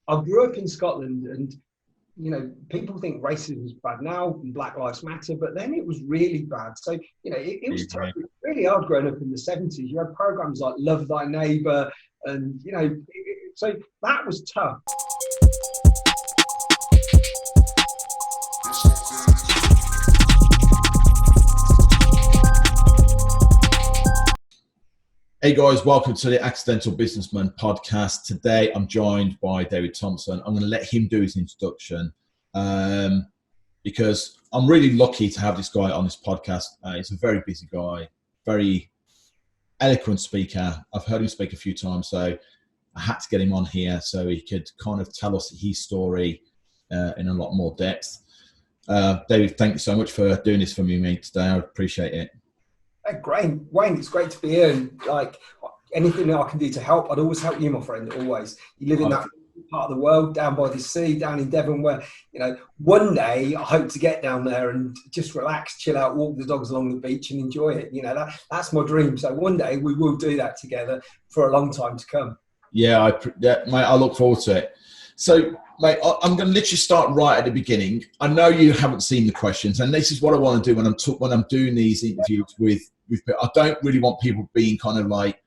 I grew up in Scotland, and people think racism is bad now and Black Lives Matter, but then it was really bad. So it was tough. It was really hard growing up in the 70s. You had programs like Love Thy Neighbour, and so that was tough. Hey guys, welcome to the Accidental Businessman podcast. Today I'm joined by David Thompson. I'm going to let him do his introduction because I'm really lucky to have this guy on this podcast. He's a very busy guy, very eloquent speaker. I've heard him speak a few times, so I had to get him on here so he could kind of tell us his story in a lot more depth. David, thank you so much for doing this for me, mate, today. I appreciate it. Great, Wayne, it's great to be here, and like anything that I can do to help, I'd always help you, my friend, always. You live in that part of the world, down by the sea, down in Devon, where, one day I hope to get down there and just relax, chill out, walk the dogs along the beach and enjoy it. That's my dream. So one day we will do that together for a long time to come. Yeah, mate, I look forward to it. So, mate, I'm going to literally start right at the beginning. I know you haven't seen the questions, and this is what I want to do when I'm doing these interviews with I don't really want people being kind of like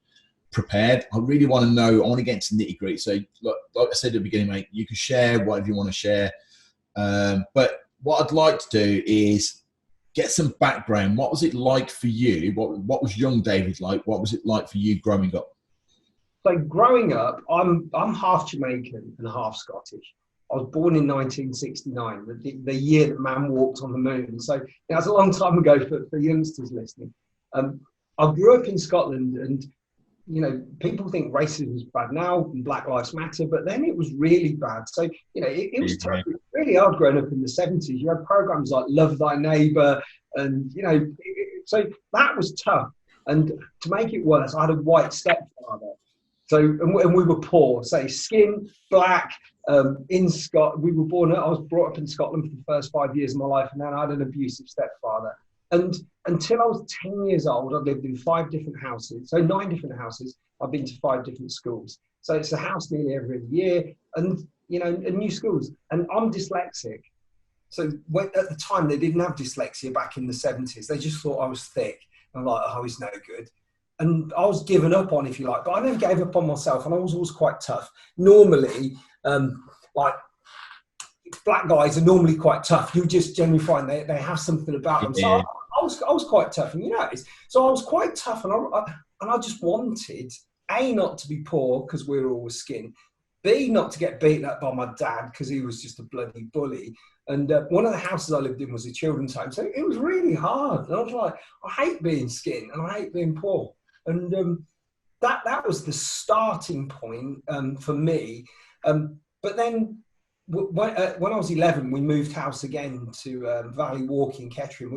prepared. I really want to know. I want to get into nitty gritty. So, like I said at the beginning, mate, you can share whatever you want to share. But what I'd like to do is get some background. What was it like for you? What was young David like? What was it like for you growing up? So growing up, I'm half Jamaican and half Scottish. I was born in 1969, the year that man walked on the moon. So that's a long time ago for youngsters listening. I grew up in Scotland, and people think racism is bad now and Black Lives Matter, but then it was really bad. So it was tough. It was really hard growing up in the 70s. You had programs like Love Thy Neighbour, and so that was tough. And to make it worse, I had a white stepfather. So, and we were poor, say skin, black, in Scotland. I was brought up in Scotland for the first 5 years of my life, and then I had an abusive stepfather. And until I was 10 years old, I lived in 5 different houses. So 9 different houses. I've been to 5 different schools. So it's a house nearly every year, and, and new schools. And I'm dyslexic. So at the time, they didn't have dyslexia back in the 70s. They just thought I was thick. I'm like, oh, he's no good. And I was given up on, if you like, but I never gave up on myself, and I was always quite tough. Normally, like black guys are normally quite tough. You just generally find they have something about them. So I was quite tough, and so I was quite tough, and I just wanted A, not to be poor because we were always skin, B, not to get beaten up by my dad because he was just a bloody bully. And one of the houses I lived in was a children's home, so it was really hard. And I was like, I hate being skin and I hate being poor. And that was the starting point for me. But then when I was 11, we moved house again to Valley Walk in Kettering.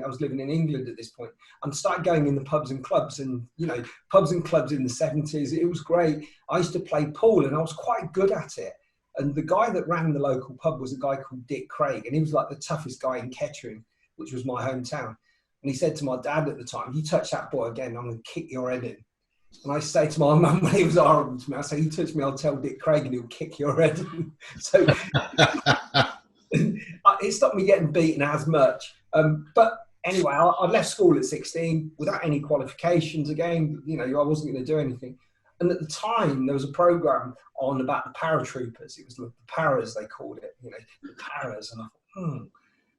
I was living in England at this point, and started going in the pubs and clubs. And pubs and clubs in the 70s, it was great. I used to play pool, and I was quite good at it. And the guy that ran the local pub was a guy called Dick Craig, and he was like the toughest guy in Kettering, which was my hometown. And he said to my dad at the time, "You touch that boy again, I'm going to kick your head in." And I say to my mum when he was horrible to me, I say, "You touch me, I'll tell Dick Craig and he'll kick your head in." So it stopped me getting beaten as much. But anyway, I left school at 16 without any qualifications again. I wasn't going to do anything. And at the time, there was a program on about the paratroopers. It was the paras, they called it, the paras. And I thought,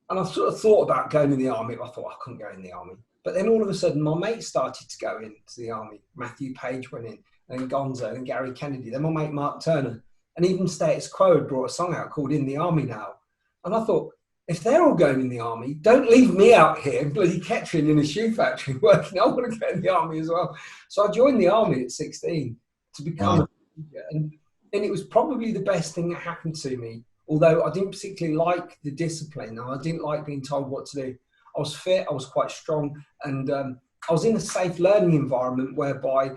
And I sort of thought about going in the army. I thought I couldn't go in the army. But then all of a sudden, my mates started to go into the army. Matthew Page went in, and Gonzo, and Gary Kennedy. Then my mate Mark Turner. And even Status Quo had brought a song out called In the Army Now. And I thought, if they're all going in the army, don't leave me out here in bloody Kettering in a shoe factory working. I want to get in the army as well. So I joined the army at 16 to become a soldier. And it was probably the best thing that happened to me. Although I didn't particularly like the discipline, and I didn't like being told what to do. I was fit, I was quite strong, and I was in a safe learning environment whereby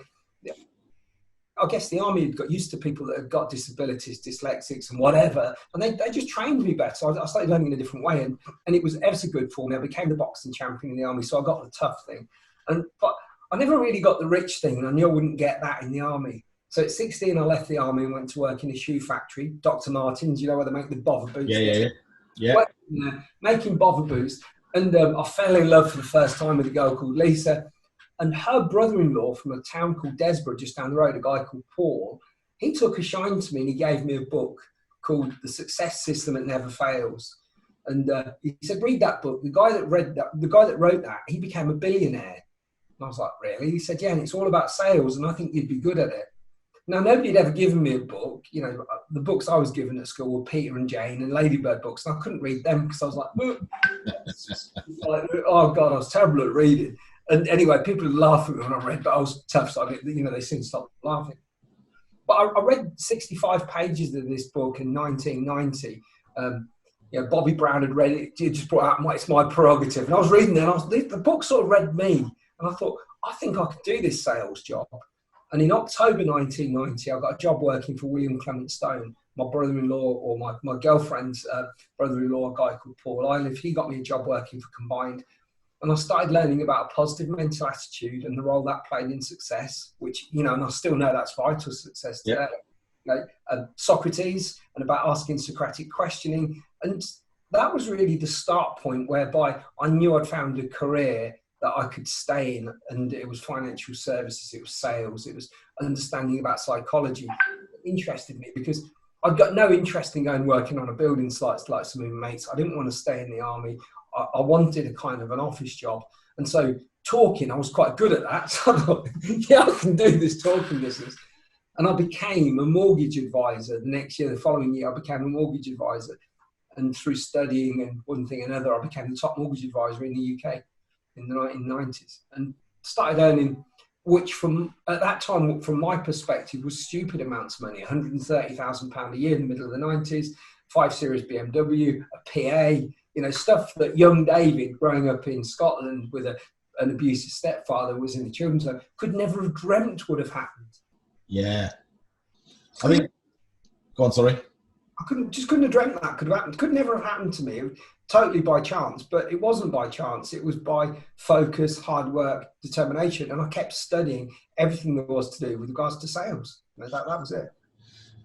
I guess the army had got used to people that had got disabilities, dyslexics and whatever, and they just trained me better. So I started learning in a different way, and it was ever so good for me. I became the boxing champion in the army, so I got the tough thing. But I never really got the rich thing, and I knew I wouldn't get that in the army. So at 16, I left the army and went to work in a shoe factory, Dr. Martens, you know, where they make the bother boots. Yeah. Working there, making bother boots. And I fell in love for the first time with a girl called Lisa. And her brother-in-law from a town called Desborough, just down the road, a guy called Paul, he took a shine to me and he gave me a book called The Success System That Never Fails. And he said, read that book. The guy that wrote that, he became a billionaire. And I was like, really? He said, yeah, and it's all about sales, and I think you'd be good at it. Now, nobody had ever given me a book. You know, the books I was given at school were Peter and Jane and Ladybird books, and I couldn't read them because I was like, oh God, I was terrible at reading. And anyway, people would laugh at me when I read, but I was tough, so they soon stopped laughing. But I read 65 pages of this book in 1990. Bobby Brown had read it. He just brought out, it's my prerogative. And I was reading it, and the book sort of read me. And I thought, I think I could do this sales job. And in October 1990, I got a job working for William Clement Stone, my brother-in-law, or my girlfriend's brother-in-law, a guy called Paul Iliff. He got me a job working for Combined. And I started learning about a positive mental attitude and the role that played in success, which, and I still know that's vital success today. Socrates, and about asking Socratic questioning. And that was really the start point whereby I knew I'd found a career that I could stay in, and it was financial services, it was sales, it was understanding about psychology. It interested me because I'd got no interest in going working on a building site like some of my mates. I didn't want to stay in the army. I wanted a kind of an office job. And so talking, I was quite good at that. So I thought, yeah, I can do this talking business. And I became a mortgage advisor the next year. The following year, I became a mortgage advisor. And through studying and one thing and another, I became the top mortgage advisor in the UK in the 1990s. And started earning, which at that time, from my perspective, was stupid amounts of money, £130,000 a year in the middle of the 90s, 5 Series BMW, a PA, stuff that young David, growing up in Scotland with an abusive stepfather, was in the children's home, could never have dreamt would have happened. Yeah. I think, go on, sorry. I couldn't have dreamt that could have happened. Could never have happened to me, totally by chance. But it wasn't by chance. It was by focus, hard work, determination. And I kept studying everything there was to do with regards to sales. That was it.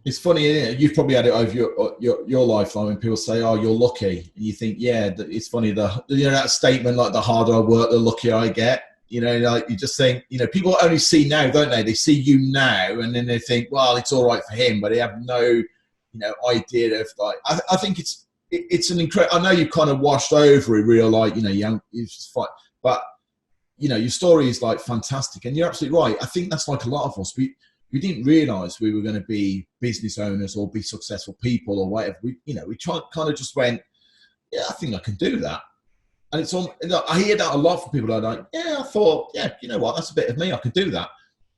It's funny, isn't it? You've probably had it over your lifetime when people say, oh, you're lucky. And you think, yeah, it's funny. That statement, like, the harder I work, the luckier I get. Like, you just think, people only see now, don't they? They see you now, and then they think, well, it's all right for him, but they have no, idea of, like, I think it's an incredible, I know you kind of washed over it, real, like, young, it's just fine, but, your story is, like, fantastic, and you're absolutely right. I think that's like a lot of us. We didn't realise we were going to be business owners or be successful people or whatever. We kind of just went, yeah, I think I can do that. And it's on. I hear that a lot from people. That are like, yeah, I thought, yeah, you know what, that's a bit of me. I can do that.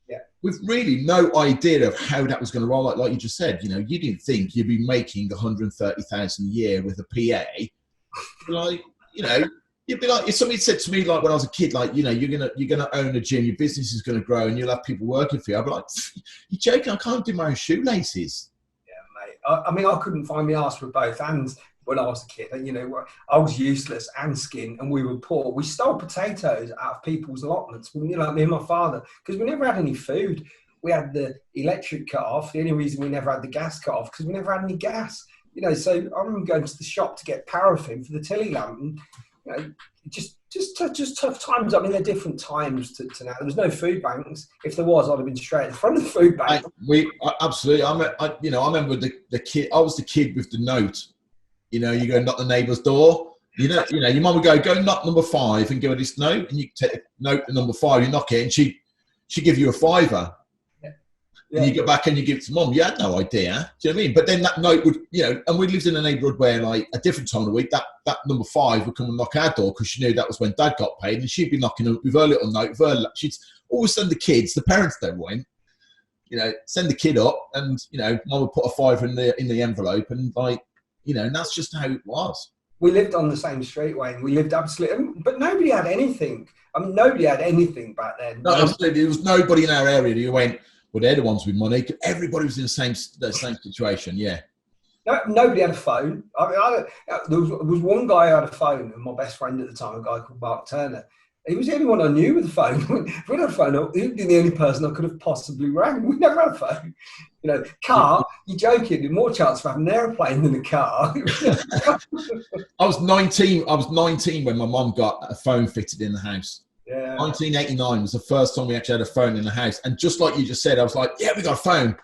Yeah. With really no idea of how that was going to roll. Like you just said, you didn't think you'd be making 130,000 a year with a PA. Like, you'd be like, if somebody said to me, like, when I was a kid, like, you're gonna own a gym, your business is gonna grow, and you'll have people working for you. I'd be like, you're joking? I can't do my own shoelaces. Yeah, mate. I mean, I couldn't find my arse with both hands when I was a kid. And I was useless and skin, and we were poor. We stole potatoes out of people's allotments. Like me and my father, because we never had any food. We had the electric cut off. The only reason we never had the gas cut off because we never had any gas. So I remember going to the shop to get paraffin for the tilly lamp. And, just tough times. I mean, they're different times to now. There was no food banks. If there was, I'd have been straight in front of the food bank. Absolutely. I remember the kid. I was the kid with the note. You go knock the neighbour's door. Your mum would go knock number 5 and give her this note, and you take the note to number 5. You knock it, and she give you a £5. And you go back and you give it to mum. You had no idea. Do you know what I mean? But then that note would, and we lived in a neighbourhood where, like, a different time of the week, that number 5 would come and knock our door because she knew that was when Dad got paid, and she'd be knocking with her little note. She'd always send the kids, the parents then went, send the kid up, and, mum would put a £5 in the envelope, and, like, and that's just how it was. We lived on the same street, Wayne. We lived absolutely, but nobody had anything. I mean, nobody had anything back then. No, absolutely. There was nobody in our area who went, well, they're the ones with money. Everybody was in the same situation, yeah. No, nobody had a phone. I mean, there was one guy who had a phone, and my best friend at the time, a guy called Mark Turner. He was the only one I knew with a phone. If we had a phone, he'd be the only person I could have possibly rang. We never had a phone. You know, car, you're joking, there's more chance of having an aeroplane than a car. I was 19 when my mum got a phone fitted in the house. Yeah. 1989 was the first time we actually had a phone in the house. And just like you just said, I was like, yeah, we got a phone.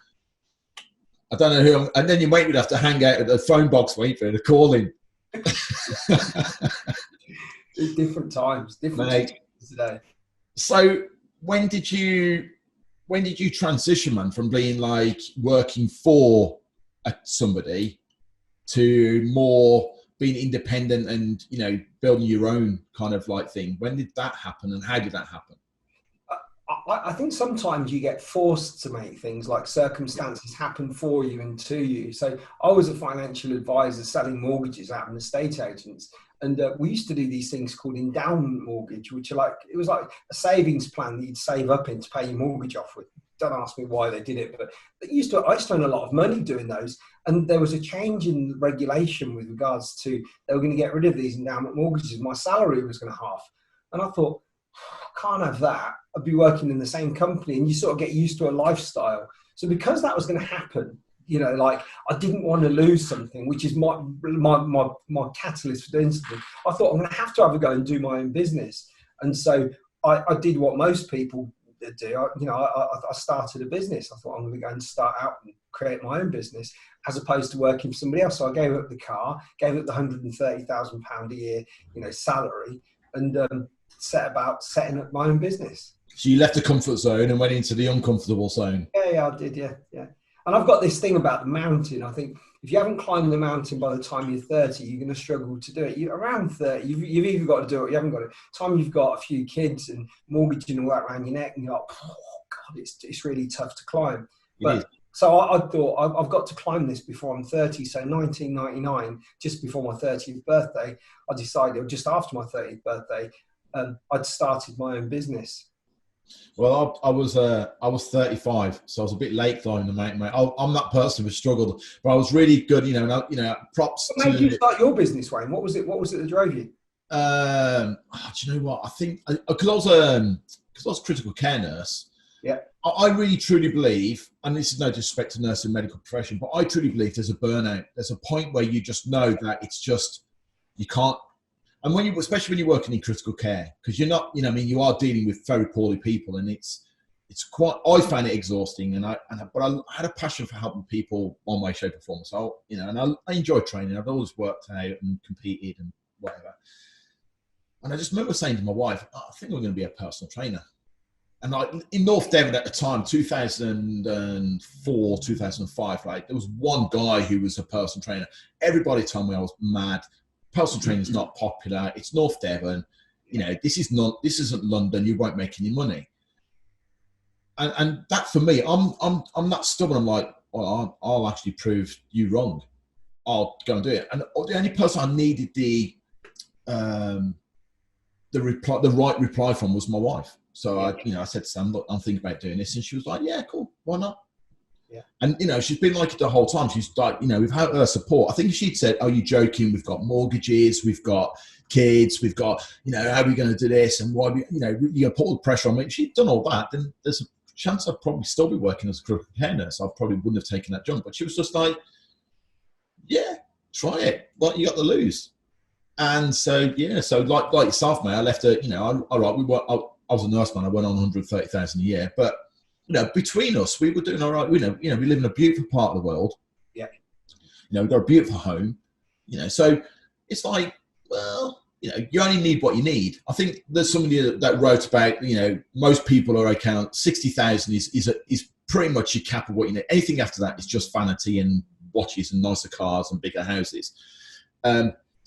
I don't know who and then we'd have to hang out at the phone box wait for it to call in. Different times today. So when did you transition, man, from being like working for somebody to more being independent and, you know, building your own kind of like thing? When did that happen and how did that happen? I think sometimes you get forced to make things, like circumstances happen for you and to you. So I was a financial advisor selling mortgages out of estate agents. And we used to do these things called endowment mortgage, which are like, it was like a savings plan that you'd save up in to pay your mortgage off with. Don't ask me why they did it, but I used to earn a lot of money doing those. And there was a change in regulation with regards to, they were going to get rid of these endowment mortgages. My salary was going to half. And I thought, I can't have that. I'd be working in the same company, and you sort of get used to a lifestyle. So because that was going to happen, you know, like I didn't want to lose something, which is my catalyst for doing something. I thought I'm going to have a go and do my own business. And so I did what most people do. I started a business. I thought I'm going to go and start out and create my own business as opposed to working for somebody else. So I gave up the car, gave up the £130,000 a year, you know, salary, and set about setting up my own business. So you left the comfort zone and went into the uncomfortable zone. Yeah, I did. Yeah. And I've got this thing about the mountain. I think if you haven't climbed the mountain by the time you're 30, you're going to struggle to do it. Around 30, you've either got to do it or you haven't got it. Time you've got a few kids and mortgage and all that around your neck, and you're like, oh God, it's really tough to climb. But so I thought I've got to climb this before I'm 30. So 1999, just before my 30th birthday, I decided, or just after my 30th birthday, I'd started my own business. Well, I was 35, so I was a bit late climbing the mountain, mate. I'm that person who struggled, but I was really good, you know. Props. What made you start your business, Wayne? What was it that drove you? Do you know what? I think because I was a critical care nurse. Yeah. I really truly believe, and this is no disrespect to nursing and medical profession, but I truly believe there's a burnout. There's a point where you just know that it's just you can't. And especially when you're working in critical care, because you're not, you are dealing with very poorly people, and it's quite. I find it exhausting, but I had a passion for helping people one way, shape, or form. So and I enjoy training. I've always worked out and competed and whatever. And I just remember saying to my wife, I think I'm going to be a personal trainer. And in North Devon at the time, 2004, 2005, right, there was one guy who was a personal trainer. Everybody told me I was mad. Personal training is not popular. It's North Devon. This isn't London. You won't make any money. And that for me, I'm not stubborn. I'm like, well, I'll actually prove you wrong. I'll go and do it. And the only person I needed the right reply from was my wife. So I said to Sam, look, I'm thinking about doing this, and she was like, yeah, cool, why not? Yeah. And she's been like it the whole time. She's like, we've had her support. I think if she'd said, "Are you joking? We've got mortgages, we've got kids, we've got, how are we going to do this? And why, you put all the pressure on me." If she'd done all that, then there's a chance I'd probably still be working as a critical care nurse. I probably wouldn't have taken that jump. But she was just like, "Yeah, try it. What you got to lose?" And so like yourself, mate, I left her. All right, I was a nurse, man. I went on 130,000 a year, but. Between us, we were doing all right. We live in a beautiful part of the world. Yeah. We've got a beautiful home. So it's like, well, you only need what you need. I think there's somebody that wrote about, most people are okay. 60,000 is pretty much your cap of what you need. Anything after that is just vanity and watches and nicer cars and bigger houses.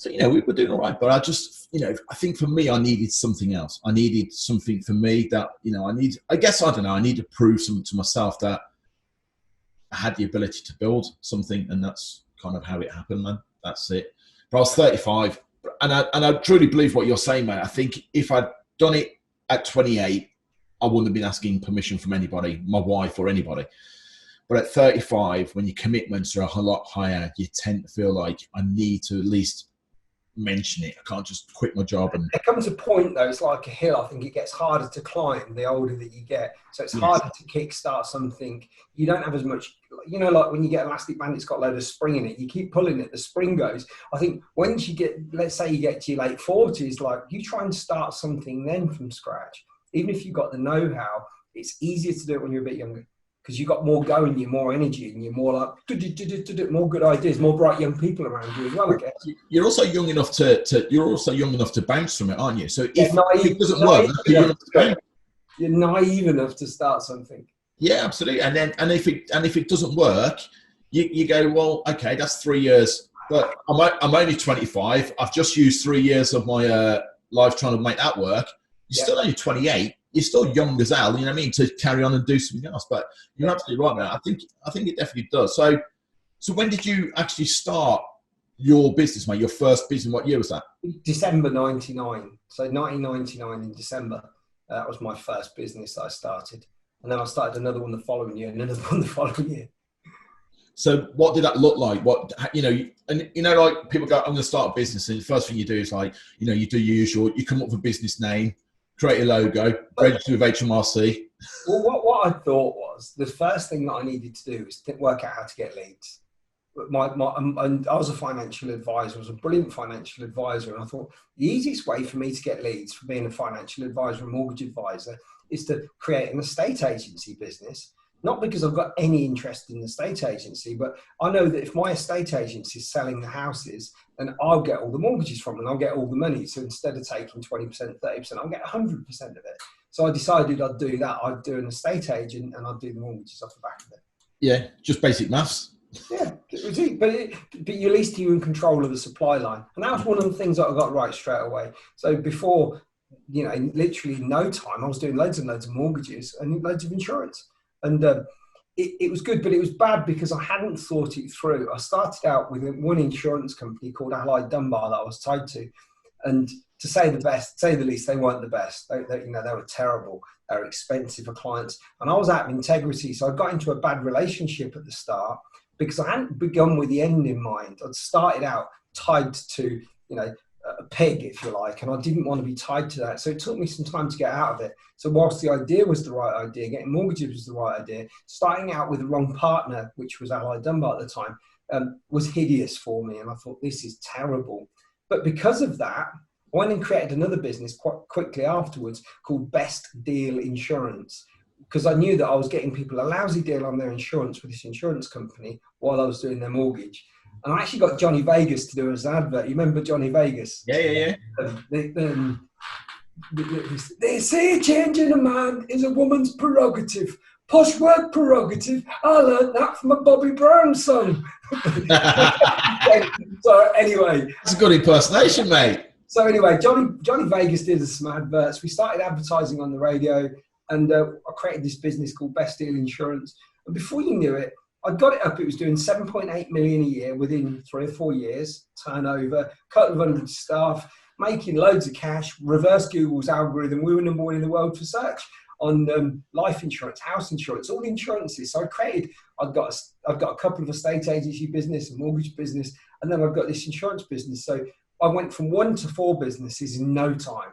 So, we were doing all right, but I just, I think for me, I needed something else. I needed something for me that, I need to prove something to myself that I had the ability to build something, and that's kind of how it happened, man. That's it. But I was 35, and I truly believe what you're saying, mate. I think if I'd done it at 28, I wouldn't have been asking permission from anybody, my wife or anybody. But at 35, when your commitments are a lot higher, you tend to feel like I need to at least mention it. I can't just quit my job. And there comes a point though, it's like a hill. I think it gets harder to climb the older that you get. So it's harder to kickstart something. You don't have as much, like when you get elastic band, it's got a load of spring in it. You keep pulling it, the spring goes. I think once you get, let's say you get to your late 40s, like you try and start something then from scratch. Even if you've got the know-how, it's easier to do it when you're a bit younger. Because you've got more going, you're more energy, and you're more like more good ideas, more bright young people around you as well. I guess you're also young enough to bounce from it, aren't you? So if it doesn't work, you're naive enough to start something. Yeah, absolutely. And if it doesn't work, you go, well, okay, that's 3 years, but I'm only 25. I've just used 3 years of my life trying to make that work. You're still only 28. You're still young as hell, you know what I mean, to carry on and do something else. But you're absolutely right, man. I think it definitely does. So when did you actually start your business, mate? Your first business, what year was that? December 99. So 1999 in December. That was my first business that I started. And then I started another one the following year, and another one the following year. So what did that look like? Like people go, I'm going to start a business. And the first thing you do is you do your usual, you come up with a business name, create a logo, register with HMRC. Well, what I thought was the first thing that I needed to do was work out how to get leads. And I was a financial advisor. I was a brilliant financial advisor. And I thought the easiest way for me to get leads for being a financial advisor, a mortgage advisor, is to create an estate agency business. Not because I've got any interest in the estate agency, but I know that if my estate agency is selling the houses, then I'll get all the mortgages from them and I'll get all the money. So instead of taking 20%, 30%, I'll get 100% of it. So I decided I'd do that. I'd do an estate agent and I'd do the mortgages off the back of it. Yeah, just basic maths. Yeah, it was it. But at least you're in control of the supply line. And that was one of the things that I got right straight away. So before, in literally no time, I was doing loads and loads of mortgages and loads of insurance. And it was good, but it was bad because I hadn't thought it through. I started out with one insurance company called Allied Dunbar that I was tied to. And to say the least, they weren't the best. They were terrible. They were expensive for clients. And I was out of integrity. So I got into a bad relationship at the start because I hadn't begun with the end in mind. I'd started out tied to, a peg, if you like, and I didn't want to be tied to that. So it took me some time to get out of it. So whilst the idea was the right idea, getting mortgages was the right idea, starting out with the wrong partner, which was Allied Dunbar at the time, was hideous for me. And I thought, this is terrible. But because of that, I went and created another business quite quickly afterwards called Best Deal Insurance, because I knew that I was getting people a lousy deal on their insurance with this insurance company while I was doing their mortgage. And I actually got Johnny Vegas to do as an advert. You remember Johnny Vegas? Yeah. They say a change in a man is a woman's prerogative. Posh word prerogative. I learned that from a Bobby Brown song. So anyway. That's a good impersonation, mate. So anyway, Johnny Vegas did some adverts. We started advertising on the radio, and I created this business called Best Deal Insurance. And before you knew it, I got it up. It was doing 7.8 million a year within 3 or 4 years, turnover, a couple of hundred staff, making loads of cash, reverse Google's algorithm. We were number one in the world for search on life insurance, house insurance, all the insurances. So I've got a couple of estate agency business, a mortgage business, and then I've got this insurance business. So I went from 1 to 4 businesses in no time.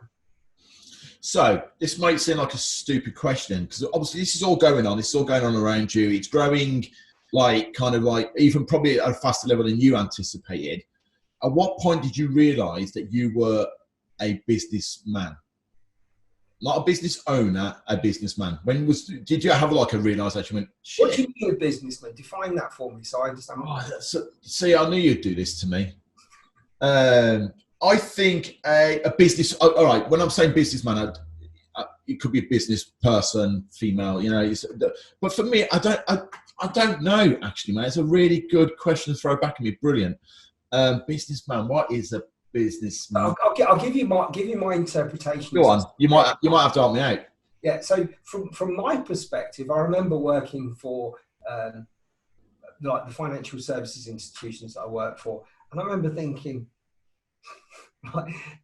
So this might seem like a stupid question because obviously this is all going on. It's all going on around you. It's growing even probably at a faster level than you anticipated. At what point did you realize that you were a businessman? Not a business owner, a businessman. Did you have like a realization? When, what do you mean a businessman? Define that for me so I understand. See, I knew you'd do this to me. I think a business. All right, when I'm saying businessman, it could be a business person, female. But for me, I don't know. Actually, man, it's a really good question to throw back at me. Brilliant, businessman. What is a businessman? I'll give you my interpretation. Go on. You might have to help me out. Yeah. So from my perspective, I remember working for like the financial services institutions that I work for, and I remember thinking,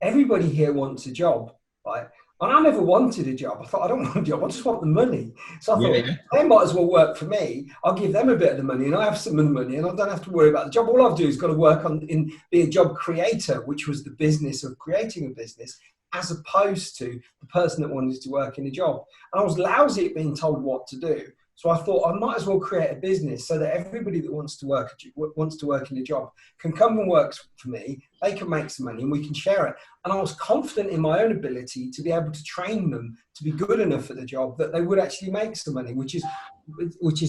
everybody here wants a job, right? And I never wanted a job. I thought, I don't want a job. I just want the money. So I thought, Yeah. they might as well work for me. I'll give them a bit of the money and I have some of the money and I don't have to worry about the job. All I've do is got to work on be a job creator, which was the business of creating a business, as opposed to the person that wanted to work in a job. And I was lousy at being told what to do. So I thought I might as well create a business so that everybody that wants to work in a job can come and work for me. They can make some money and we can share it. And I was confident in my own ability to be able to train them to be good enough at the job that they would actually make some money, which is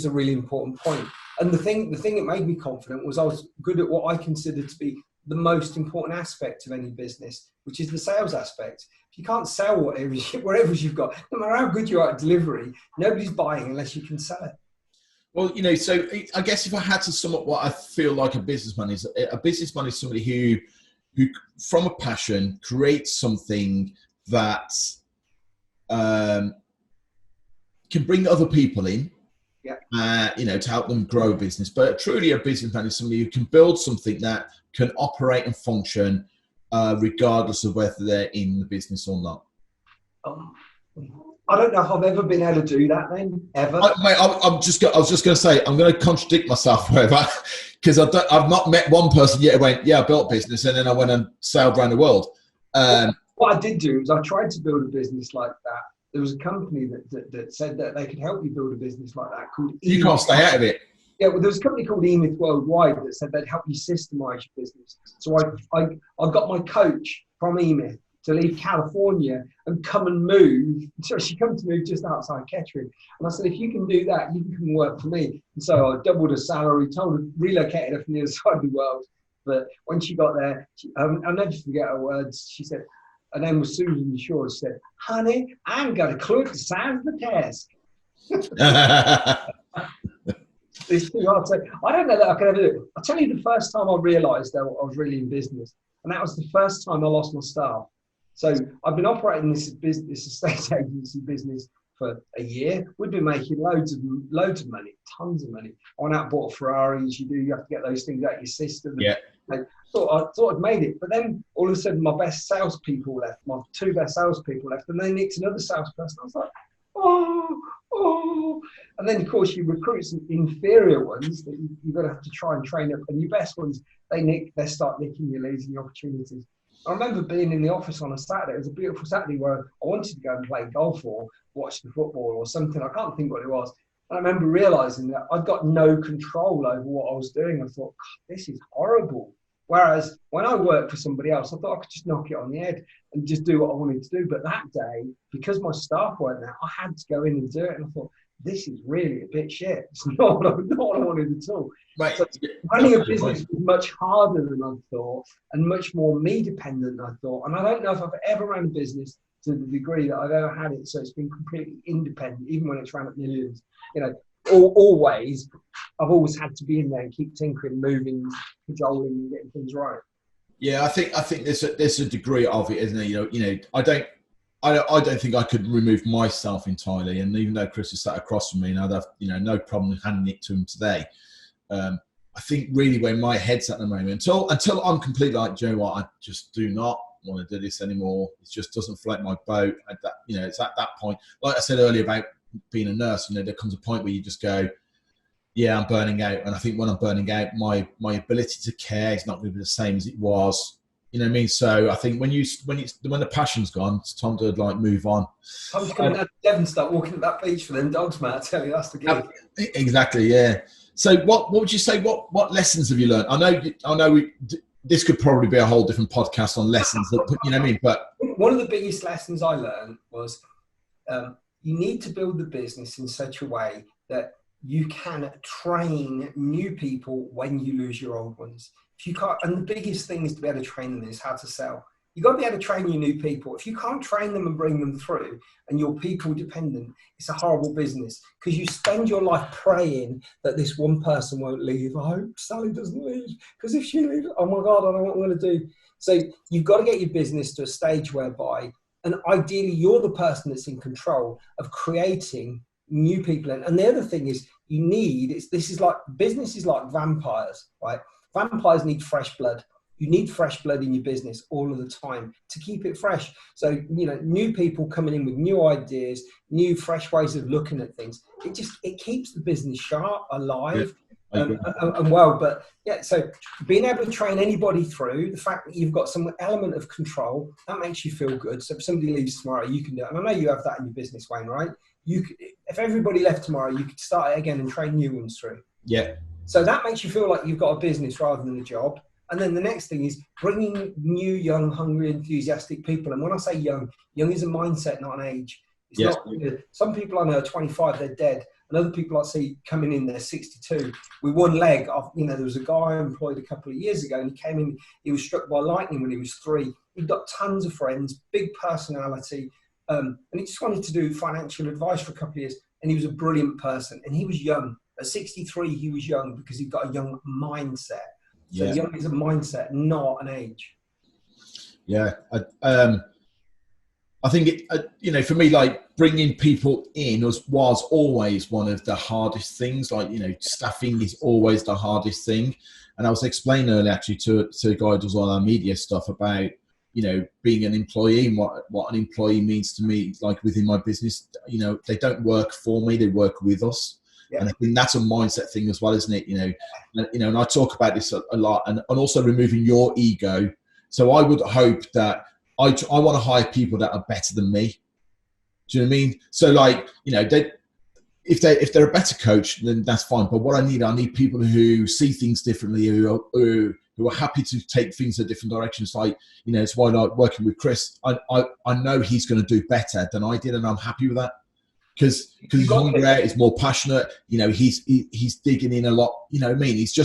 a really important point. And the thing that made me confident was I was good at what I consider to be the most important aspect of any business, which is the sales aspect. If you can't sell whatever you've got, no matter how good you are at delivery, nobody's buying unless you can sell it. Well, so I guess if I had to sum up what I feel like a businessman is somebody who from a passion creates something that can bring other people in, to help them grow business. But truly a businessman is somebody who can build something that can operate and function regardless of whether they're in the business or not. I don't know if I've ever been able to do that then, ever. I was just going to say, I'm going to contradict myself, because I've not met one person yet who went, yeah, I built a business, and then I went and sailed around the world. What I did do is I tried to build a business like that. There was a company that said that they could help you build a business like that called You can't stay out of it. Yeah, well, there was a company called eMyth Worldwide that said they'd help you systemize your business. So I got my coach from eMyth to leave California and come and move. So she come to move just outside Kettering. And I said, if you can do that, you can come and work for me. And so I doubled her salary, relocated her from the other side of the world. But when she got there, I'll never forget her words. She said, her name was Susan Shaw. She said, honey, I ain't got a clue to sign the task. It's too hard to say. I don't know that I could ever do it. I'll tell you the first time I realised that I was really in business, and that was the first time I lost my staff. So I've been operating this estate agency business for a year. We've been making loads of money, tons of money. I went out and bought a Ferrari, as you do. You have to get those things out of your system. Yeah. I thought I'd made it, but then all of a sudden my best salespeople left, my two best salespeople left, and they nicked another salesperson. I was like, oh. And then, of course, you recruit some inferior ones that you've got to have to try and train up. And your best ones, they start nicking your leads and your opportunities. I remember being in the office on a Saturday. It was a beautiful Saturday where I wanted to go and play golf or watch the football or something. I can't think what it was. And I remember realising that I'd got no control over what I was doing. I thought, God, this is horrible. Whereas when I worked for somebody else, I thought I could just knock it on the head and just do what I wanted to do. But that day, because my staff weren't there, I had to go in and do it. And I thought, this is really a bit shit. It's not what I wanted at all. Right. So running a business was much harder than I thought and much more me dependent than I thought. And I don't know if I've ever run a business to the degree that I've ever had it. So it's been completely independent, even when it's ran at millions. Always, I've always had to be in there and keep tinkering, moving, cajoling, and getting things right. Yeah, I think there's a degree of it, isn't there? I don't think I could remove myself entirely. And even though Chris is sat across from me, and I'd have no problem handing it to him today. I think really where my head's at the moment, until I'm completely like, Joe, what, I just do not want to do this anymore. It just doesn't float my boat. It's at that point. Like I said earlier about being a nurse, there comes a point where you just go, yeah, I'm burning out. And I think when I'm burning out, my ability to care is not going to be the same as it was. You know what I mean? So I think when the passion's gone, it's time to move on. I'm just going to Devon start walking at that beach for them dogs, mate. I tell you, that's the gig. Exactly, yeah. So what would you say? What lessons have you learned? I know this could probably be a whole different podcast on lessons. You know what I mean? But one of the biggest lessons I learned was you need to build the business in such a way that you can train new people when you lose your old ones. If you can't, and the biggest thing is to be able to train them is how to sell. You've got to be able to train your new people. If you can't train them and bring them through and you're people dependent, it's a horrible business because you spend your life praying that this one person won't leave. I hope Sally doesn't leave because if she leaves, oh my God, I don't know what I'm going to do. So you've got to get your business to a stage whereby, and ideally you're the person that's in control of creating new people. And the other thing is business is like vampires, right? Vampires need fresh blood. You need fresh blood in your business all of the time to keep it fresh. So, new people coming in with new ideas, new fresh ways of looking at things. It keeps the business sharp, alive, and well. But yeah, so being able to train anybody through, the fact that you've got some element of control, that makes you feel good. So if somebody leaves tomorrow, you can do it. And I know you have that in your business, Wayne, right? If everybody left tomorrow, you could start it again and train new ones through. Yeah. So that makes you feel like you've got a business rather than a job. And then the next thing is bringing new, young, hungry, enthusiastic people. And when I say young is a mindset, not an age. It's not. Some people I know are 25, they're dead. And other people I see coming in, they're 62 with one leg. There was a guy I employed a couple of years ago, and he came in. He was struck by lightning when he was 3. He'd got tons of friends, big personality, and he just wanted to do financial advice for a couple of years. And he was a brilliant person, and he was young. At 63, he was young because he'd got a young mindset. So young is a mindset, not an age. Yeah. I think, for me, like bringing people in was always one of the hardest things. Like, staffing is always the hardest thing. And I was explaining earlier actually to a guy who does all our media stuff about, being an employee and what an employee means to me, like within my business. They don't work for me, they work with us. Yeah. And I think that's a mindset thing as well, isn't it? And I talk about this a lot, and also removing your ego. So I would hope that I want to hire people that are better than me. Do you know what I mean? So like, if they're a better coach, then that's fine. But what I need people who see things differently, who are happy to take things in different directions. Like, it's why I like working with Chris. I know he's going to do better than I did, and I'm happy with that. Because he's hungrier, he's more passionate. He's digging in a lot. You know what I mean? He's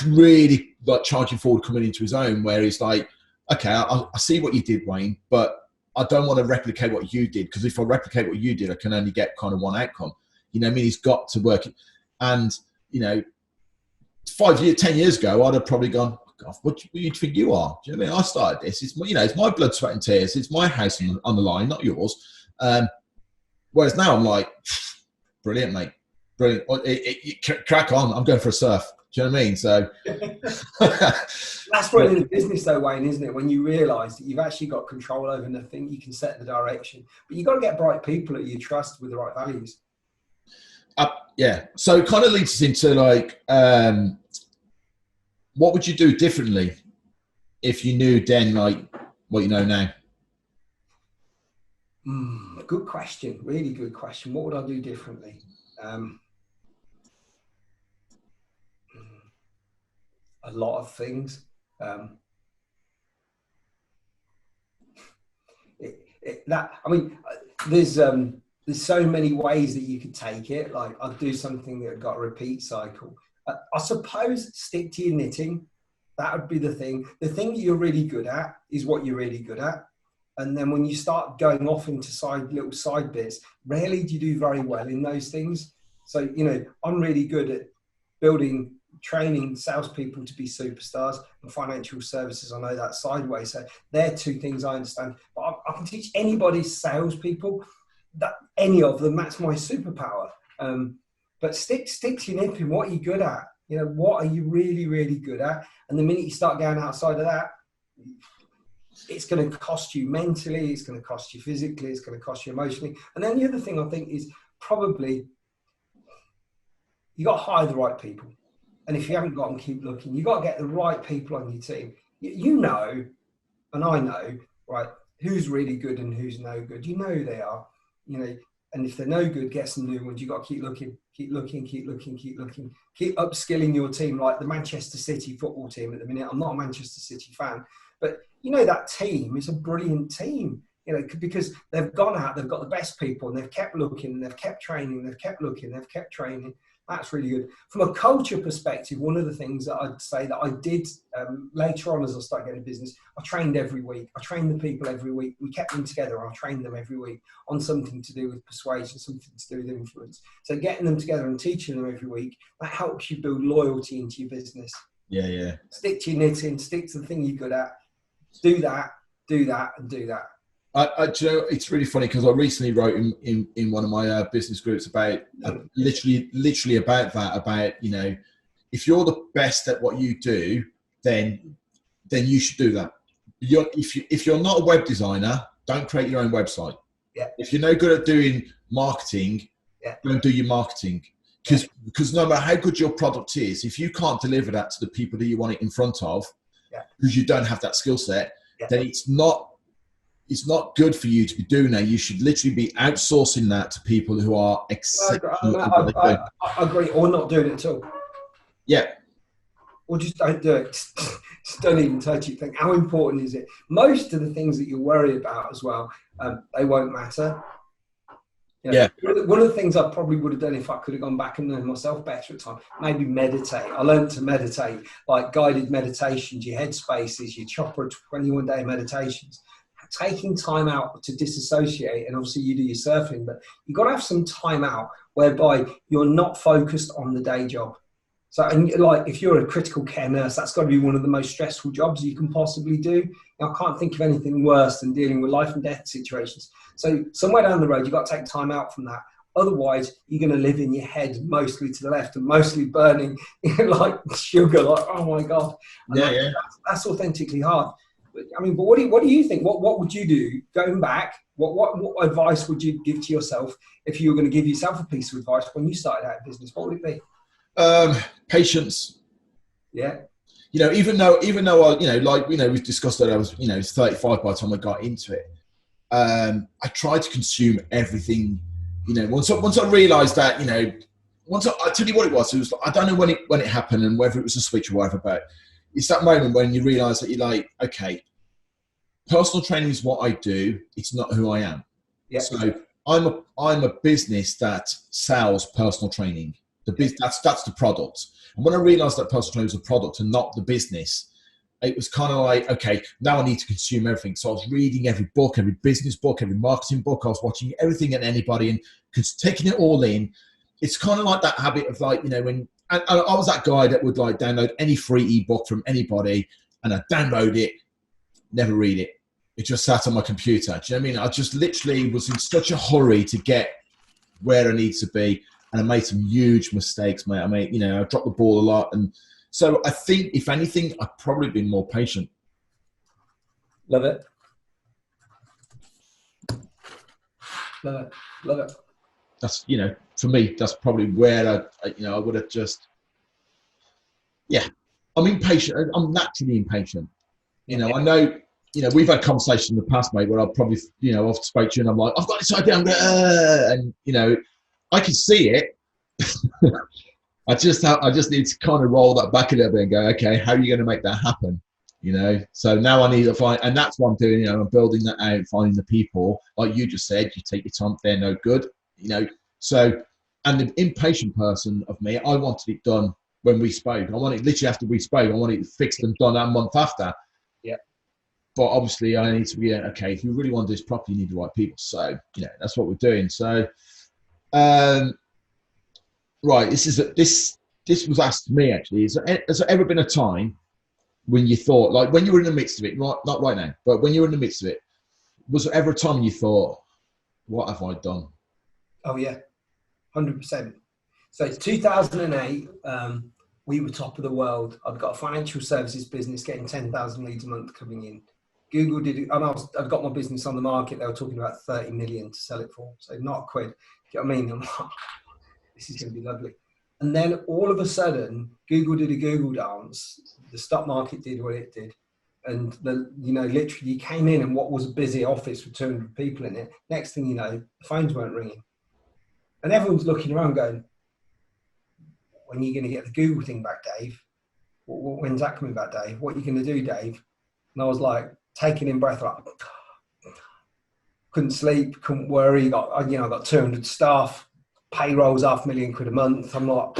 really like charging forward, coming into his own. Where he's like, okay, I see what you did, Wayne, but I don't want to replicate what you did, because if I replicate what you did, I can only get kind of one outcome. You know what I mean? He's got to work it. And 10 years ago, I'd have probably gone, God, what do you think you are? Do you know what I mean? I started this. It's my blood, sweat, and tears. It's my house on the line, not yours. Whereas now I'm like, brilliant, mate. Brilliant. Crack on. I'm going for a surf. Do you know what I mean? So that's running a business though, Wayne, isn't it? When you realise that you've actually got control over nothing, you can set the direction. But you've got to get bright people that you trust with the right values. Yeah. So it kind of leads us into like, what would you do differently if you knew then like what you know now? Good question. Really good question. What would I do differently? A lot of things. There's so many ways that you could take it. Like, I'd do something that got a repeat cycle. I suppose stick to your knitting. That would be the thing. The thing that you're really good at is what you're really good at. And then when you start going off into little side bits, rarely do you do very well in those things. So, I'm really good at training salespeople to be superstars, and financial services. I know that sideways. So they're two things I understand. But I can teach anybody salespeople, that any of them. That's my superpower. But stick to your nip in what you're good at. What are you really, really good at? And the minute you start going outside of that, it's going to cost you mentally, it's going to cost you physically, it's going to cost you emotionally. And then the other thing I think is probably you got to hire the right people. And if you haven't got them, keep looking. You got to get the right people on your team. And I know, right, who's really good and who's no good. You know who they are, and if they're no good, get some new ones. You got to keep looking, keep upskilling your team, like the Manchester City football team at the minute. I'm not a Manchester City fan, but that team is a brilliant team, because they've gone out, they've got the best people, and they've kept looking, and they've kept training, they've kept looking, they've kept training. That's really good. From a culture perspective, one of the things that I'd say that I did later on as I started getting a business, I trained every week. I trained the people every week. We kept them together. I trained them every week on something to do with persuasion, something to do with influence. So getting them together and teaching them every week, that helps you build loyalty into your business. Yeah. Stick to your knitting, stick to the thing you're good at. Do that, and do that. It's really funny because I recently wrote in one of my business groups about literally about that, about, if you're the best at what you do, then then you should do that. If you're not a web designer, don't create your own website. Yeah. If you're no good at doing marketing, don't do your marketing. Because no matter how good your product is, if you can't deliver that to the people that you want it in front of, because you don't have that skill set, then it's not good for you to be doing that. You should literally be outsourcing that to people who are exceptional at what they do. I agree, or not doing it at all. Yeah. Or just don't do it. Just don't even touch it. Think, how important is it? Most of the things that you worry about as well, they won't matter. Yeah. One of the things I probably would have done if I could have gone back and known myself better at the time, maybe meditate. I learned to meditate, like guided meditations, your headspaces, your chopper 21-day meditations. Taking time out to disassociate, and obviously you do your surfing, but you've got to have some time out whereby you're not focused on the day job. So, and like if you're a critical care nurse, that's got to be one of the most stressful jobs you can possibly do. I can't think of anything worse than dealing with life and death situations. So somewhere down the road, you've got to take time out from that. Otherwise, you're going to live in your head mostly to the left and mostly burning like sugar, like, oh my God. And that's authentically hard. I mean, but what do you think? What would you do going back? What advice would you give to yourself if you were going to give yourself a piece of advice when you started out in business? What would it be? Patience. Yeah. Even though I, we've discussed that I was, 35 by the time I got into it. I tried to consume everything. Once I realised that, I tell you what it was. I don't know when it happened and whether it was a switch or whatever, but it's that moment when you realise that you're like, okay, personal training is what I do. It's not who I am. Yeah. So I'm a business that sells personal training. That's the product. And when I realised that personal training was a product and not the business, it was kind of like, okay, now I need to consume everything. So I was reading every book, every business book, every marketing book. I was watching everything and anybody and taking it all in. It's kind of like that habit of like, when I was that guy that would like download any free ebook from anybody and I'd download it, never read it. It just sat on my computer. Do you know what I mean? I just literally was in such a hurry to get where I need to be. And I made some huge mistakes, mate. I dropped the ball a lot. And so I think, if anything, I've probably been more patient. Love it. Love it. Love it. That's, for me, that's probably where I would have just, I'm impatient. I'm naturally impatient. I know, we've had conversations in the past, mate, where I've probably, I've spoke to you and I'm like, I've got this idea. I'm going, and, I can see it. I just need to kind of roll that back a little bit and go, okay, how are you going to make that happen? So now I need to find, and that's what I'm doing. I'm building that out, finding the people, like you just said, you take your time, they're no good, So, and the impatient person of me, I wanted it done when we spoke. I wanted it literally after we spoke. I wanted it fixed and done that month after. Yeah. But obviously, I need to be okay. If you really want to do this properly, you need the right people. So, that's what we're doing. So. Right, this was asked to me actually. Has there ever been a time when you thought, like when you were in the midst of it, not right now, but when you were in the midst of it, was there ever a time you thought, what have I done? Oh yeah, 100%. So it's 2008. We were top of the world. I've got a financial services business getting 10,000 leads a month coming in. Google did it, and I've got my business on the market. They were talking about 30 million to sell it for, so not a quid. Do you know what I mean? I'm like, this is going to be lovely. And then all of a sudden, Google did a Google dance. The stock market did what it did. And literally you came in and what was a busy office with 200 people in it. Next thing you know, the phones weren't ringing. And everyone's looking around going, when are you going to get the Google thing back, Dave? When's that coming back, Dave? What are you going to do, Dave? And I was like, taking in breath, like, couldn't sleep, couldn't worry. I got 200 staff. Payroll's £500,000 a month. I'm like,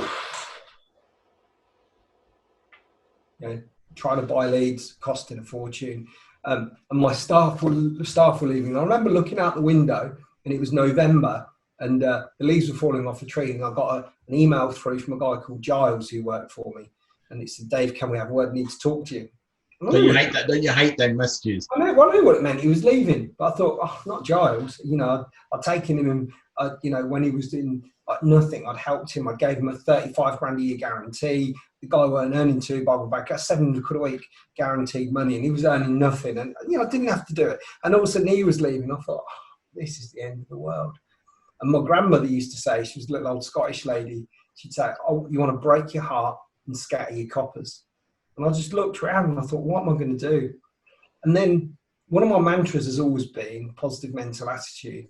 trying to buy leads, costing a fortune. And my staff were leaving. And I remember looking out the window, and it was November, and the leaves were falling off the tree. And I got an email through from a guy called Giles who worked for me, and it said, "Dave, can we have a word? I need to talk to you." Don't you hate that? Don't you hate them messages? I knew what it meant. He was leaving, but I thought, oh, not Giles. I'd taken him and when he was doing like nothing, I'd helped him. I gave him a 35 grand a year guarantee. The guy weren't earning £2 Bible back. That's 700 quid a week guaranteed money, and he was earning nothing. And I didn't have to do it. And all of a sudden he was leaving. I thought, this is the end of the world. And my grandmother used to say, she was a little old Scottish lady, she'd say, "Oh, you want to break your heart and scatter your coppers." And I just looked around and I thought, what am I going to do? And then one of my mantras has always been positive mental attitude,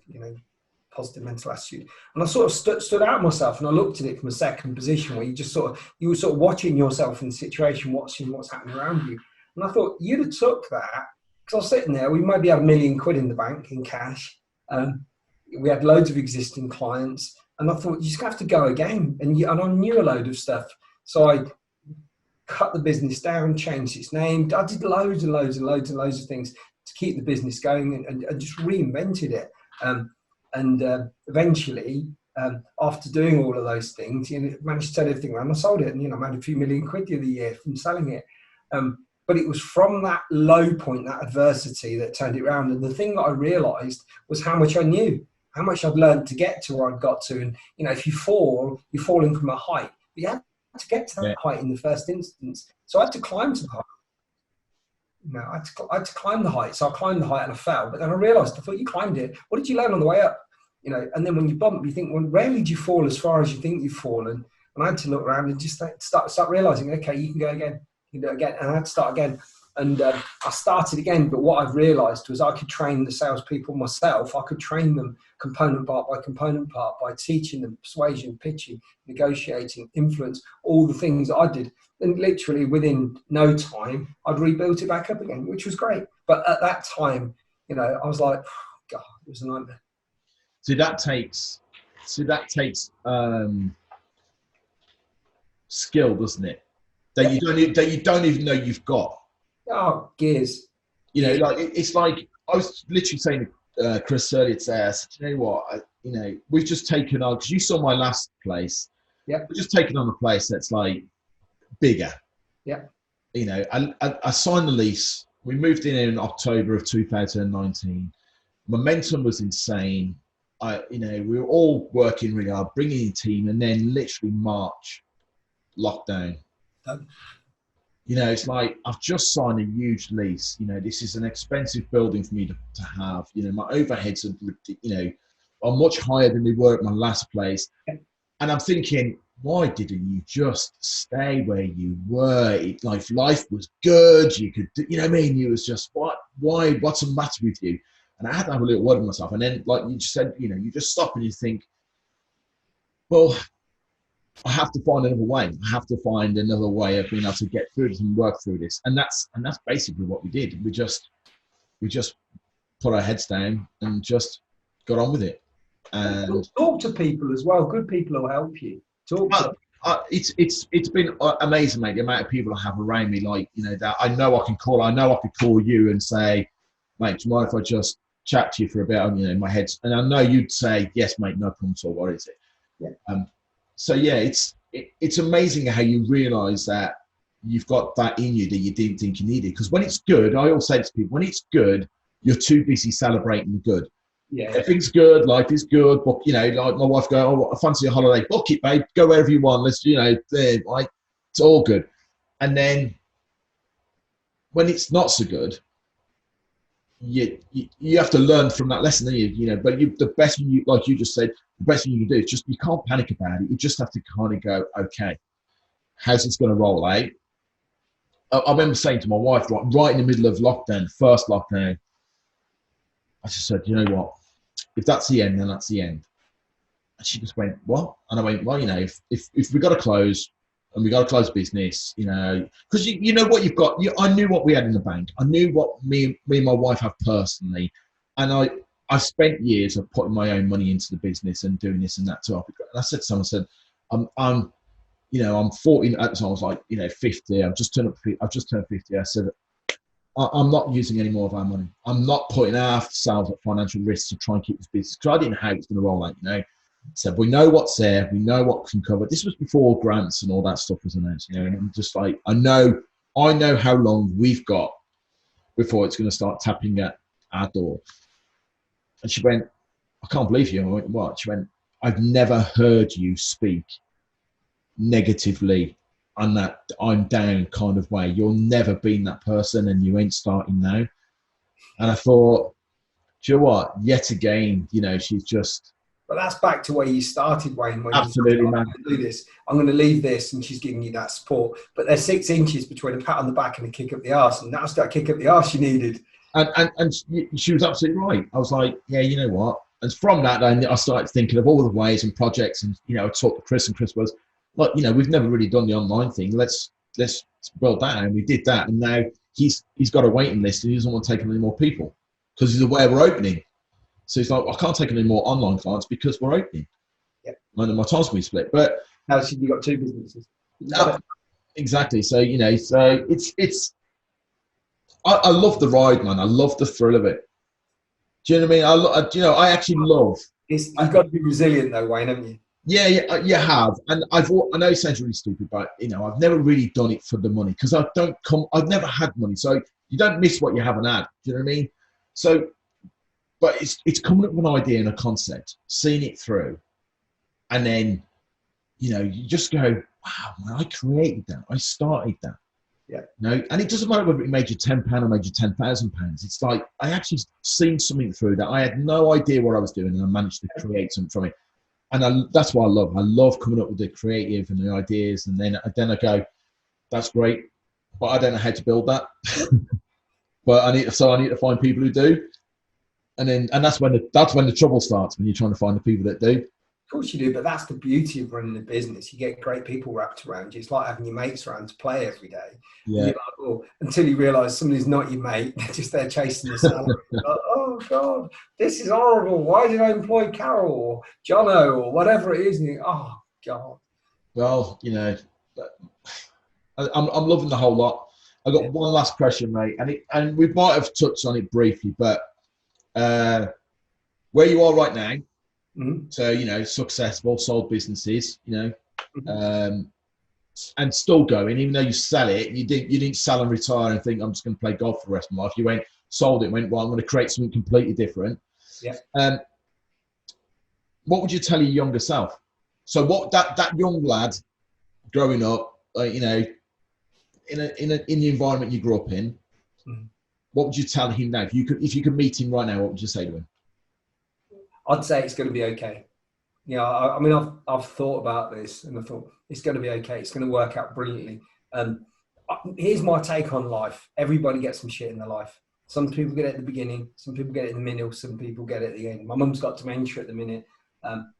positive mental attitude. And I sort of stood out myself, and I looked at it from a second position where you were sort of watching yourself in the situation, watching what's happening around you. And I thought, you'd have took that, because I was sitting there, we maybe had £1 million in the bank in cash. We had loads of existing clients, and I thought, you just have to go again. And I knew a load of stuff. So I cut the business down, changed its name. I did loads and loads and loads and loads of things to keep the business going, and just reinvented it. Eventually, after doing all of those things, managed to turn everything around. I sold it, and I made a few million quid the other year from selling it. But it was from that low point, that adversity, that turned it around. And the thing that I realised was how much I knew, how much I'd learned to get to where I'd got to. And if you fall, you're falling from a height. But you had to get to that height in the first instance. So I had to climb to the height. I had to climb the height. So I climbed the height and I fell. But then I realised, I thought, you climbed it. What did you learn on the way up? And then when you bump, you think, well, rarely do you fall as far as you think you've fallen. And I had to look around and just start realising, okay, you can go again. You can do it again. And I had to start again. And I started again. But what I've realised was I could train the salespeople myself. I could train them component part by teaching them persuasion, pitching, negotiating, influence, all the things that I did. And literally within no time, I'd rebuilt it back up again, which was great. But at that time, I was like, God, it was a nightmare. So that takes skill, doesn't it? That you don't even know you've got. Oh, gears. It's like I was literally saying to Chris earlier today. I said, you know what? We've just taken on, because you saw my last place. Yeah. We've just taken on a place that's like bigger. Yeah. I signed the lease. We moved in October of 2019. Momentum was insane. We were all working really hard, bringing in a team, and then literally March, lockdown. It's like I've just signed a huge lease. This is an expensive building for me to have. My overheads are much higher than they were at my last place. And I'm thinking, why didn't you just stay where you were? Life was good. You could, you was just, why, what's the matter with you? And I had to have a little word with myself. And then, like you just said, you just stop and you think, well, I have to find another way. I have to find another way of being able to get through this and work through this. And that's basically what we did. We just put our heads down and just got on with it. And talk to people as well. Good people will help you. It's been amazing, mate. The amount of people I have around me, that I know I can call. I know I could call you and say, mate, do you mind if I just chat to you for a bit? My head's, and I know you'd say, yes, mate, no problem at all. What is it? Yeah. So yeah, it's amazing how you realise that you've got that in you that you didn't think you needed. Because when it's good, I always say to people, when it's good, you're too busy celebrating the good. Yeah. Everything's good, life is good, but like my wife go, oh, I fancy a holiday, book it, babe, go wherever you want. Let's, it's all good. And then when it's not so good, you have to learn from that lesson, but the best thing you, like you just said, the best thing you can do is just, you can't panic about it. You just have to kind of go, okay, how's this going to roll out? I remember saying to my wife, right in the middle of lockdown, first lockdown, I just said, you know what, if that's the end, then that's the end. And she just went, what? And I went, well, if we got to close, and we got to close business, because you know what you've got. I knew what we had in the bank. I knew what me and my wife have personally, and I've spent years of putting my own money into the business and doing this and that too. And I said to someone, I'm 40 at the time. I was like, 50. I've just turned 50. I said, I'm not using any more of our money. I'm not putting ourselves at financial risk to try and keep this business, because I didn't know how it's going to roll out. So we know what's there, we know what can cover. This was before grants and all that stuff was announced, and I'm just like, I know how long we've got before it's going to start tapping at our door. And she went, I can't believe you. I went, what? She went, I've never heard you speak negatively on that I'm down kind of way. You'll never been that person, and you ain't starting now. And I thought, do you know what? Yet again, you know, she's just. But that's back to where you started, Wayne, when Absolutely, you said, man. I'm going to do this, I'm going to leave this, and she's giving you that support. But there's 6 inches between a pat on the back and a kick up the arse, and that's that kick up the arse you needed. And she was absolutely right. I was like, yeah, you know what? And from that, then I started thinking of all the ways and projects, and you know, I talked to Chris, and Chris was like, you know, we've never really done the online thing. Let's build that, and we did that, and now he's got a waiting list, and he doesn't want to take any more people because he's aware we're opening. So he's like, I can't take any more online clients because we're opening. Yeah. And my time's going to be split. But now you've got 2 businesses. No, exactly. So you know, so it's. I love the ride, man. I love the thrill of it. Do you know what I mean? I actually love. You've got to be resilient, though, Wayne, haven't you? Yeah, you have. And I know it sounds really stupid, but you know, I've never really done it for the money because I've never had money, so you don't miss what you haven't had. Do you know what I mean? So, but it's coming up with an idea and a concept, seeing it through, and then, you know, you just go, wow, man, I created that. I started that. Yeah. No, and it doesn't matter whether it made you £10 or made you £10,000. It's like I actually seen something through that. I had no idea what I was doing, and I managed to create something from it. And that's what I love. I love coming up with the creative and the ideas, and then I go, that's great, but I don't know how to build that. But I need to find people who do, and that's when the trouble starts, when you're trying to find the people that do. Of course you do, but that's the beauty of running a business. You get great people wrapped around you. It's like having your mates around to play every day. Yeah. Like, oh, until you realise somebody's not your mate, they're just there chasing the salary. Like, oh God, this is horrible. Why did I employ Carol or Jono or whatever it is? And you think, oh God. Well, you know, I'm loving the whole lot. I got one last question, mate, and we might have touched on it briefly, but where you are right now. Mm-hmm. So, you know, successful, sold businesses, you know, and still going, even though you sell it, you didn't sell and retire and think I'm just going to play golf for the rest of my life. You went, sold it, went, well, I'm going to create something completely different. Yeah. What would you tell your younger self? So what that young lad growing up, you know, in the environment you grew up in, what would you tell him now? If you could meet him right now, what would you say to him? I'd say it's going to be okay. You know, I mean, I've thought about this, and I thought it's going to be okay. It's going to work out brilliantly. Here's my take on life. Everybody gets some shit in their life. Some people get it at the beginning. Some people get it in the middle. Some people get it at the end. My mum's got dementia at the minute,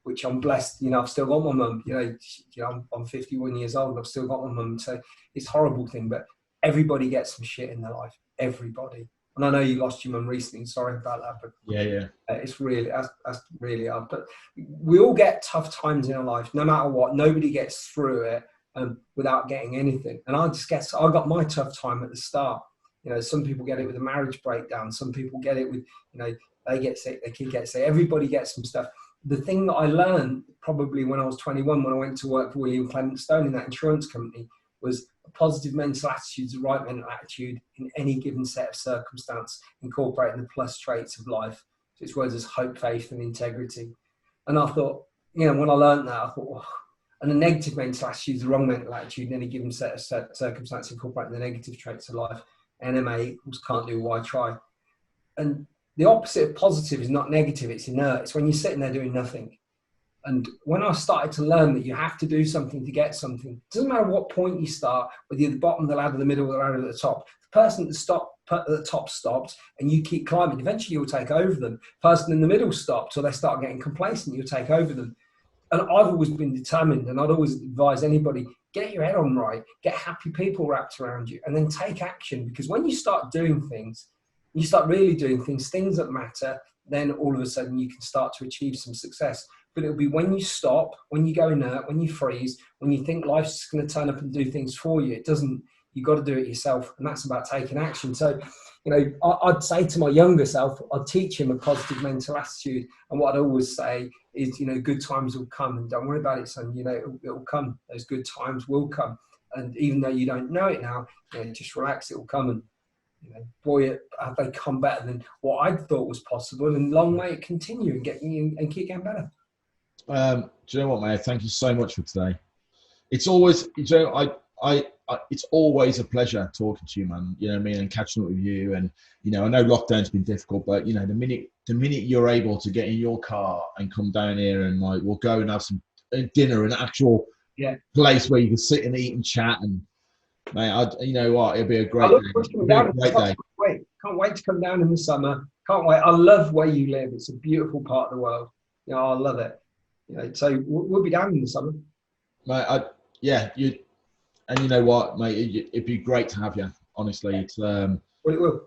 which I'm blessed. You know, I've still got my mum. You know, I'm 51 years old, and I've still got my mum. So it's a horrible thing, but everybody gets some shit in their life. Everybody. And I know you lost your mum recently. Sorry about that, but yeah, it's really that's really hard. But we all get tough times in our life, no matter what. Nobody gets through it without getting anything. And I got my tough time at the start. You know, some people get it with a marriage breakdown. Some people get it with, you know, they get sick, their kid gets sick. Everybody gets some stuff. The thing that I learned probably when I was 21, when I went to work for William Clement Stone in that insurance company, was a positive mental attitude is the right mental attitude in any given set of circumstance, incorporating the plus traits of life. So it's words as hope, faith, and integrity. And I thought, you know, when I learned that, I thought, oh. And a negative mental attitude is the wrong mental attitude in any given set of circumstance, incorporating the negative traits of life. NMA equals can't do, why try? And the opposite of positive is not negative, it's inert. It's when you're sitting there doing nothing. And when I started to learn that you have to do something to get something, it doesn't matter what point you start, whether you're at the bottom of the ladder, the middle of the ladder, at the top. The person at the top stopped and you keep climbing, eventually you'll take over them. The person in the middle stopped till they start getting complacent, you'll take over them. And I've always been determined, and I'd always advise anybody, get your head on right, get happy people wrapped around you, and then take action. Because when you start doing things, you start really doing things that matter, then all of a sudden you can start to achieve some success. But it'll be when you stop, when you go inert, when you freeze, when you think life's just going to turn up and do things for you. It doesn't. You've got to do it yourself, and that's about taking action. So, you know, I'd say to my younger self, I'd teach him a positive mental attitude. And what I'd always say is, you know, good times will come, and don't worry about it, son. You know, it'll come. Those good times will come. And even though you don't know it now, you know, just relax, it will come. And You know, boy, have they come better than what I thought was possible, and long may it continue and keep getting better. Do you know what, mate? Thank you so much for today. It's always, you know, it's always a pleasure talking to you, man. You know what I mean, and catching up with you. And you know, I know lockdown's been difficult, but you know, the minute you're able to get in your car and come down here, and like we'll go and have some dinner, an actual place where you can sit and eat and chat, and mate, you know what, it'll be a great day. Can't wait to come down in the summer. Can't wait. I love where you live. It's a beautiful part of the world. You know, I love it. You know, so we'll be down in the summer. Mate, and you know what, mate, it'd be great to have you. Honestly, it's Well, it will.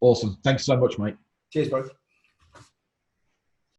Awesome. Thanks so much, mate. Cheers, bro.